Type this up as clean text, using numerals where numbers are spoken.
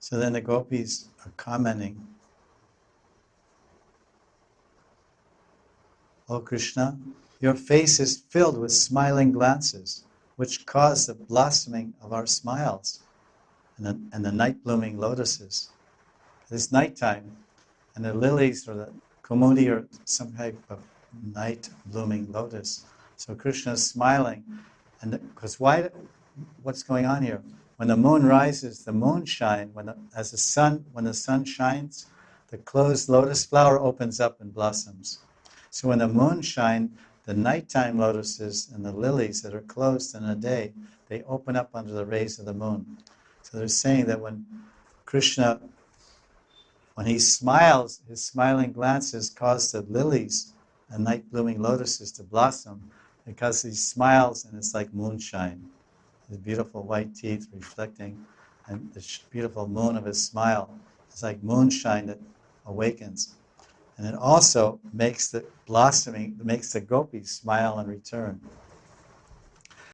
So then the gopis are commenting, "O Krishna, your face is filled with smiling glances, which cause the blossoming of our smiles and the night-blooming lotuses." It's nighttime, and the lilies or the kumudi or some type of night-blooming lotus. So Krishna is smiling, and because what's going on here? When the moon rises, the moonshine, when the sun shines, the closed lotus flower opens up and blossoms. So when the moon shines, the nighttime lotuses and the lilies that are closed in the day, they open up under the rays of the moon. So they're saying that when Krishna, when he smiles, his smiling glances cause the lilies and night-blooming lotuses to blossom because he smiles and it's like moonshine. His beautiful white teeth reflecting and the beautiful moon of his smile. It's like moonshine that awakens. And it also makes the blossoming, makes the gopis smile in return.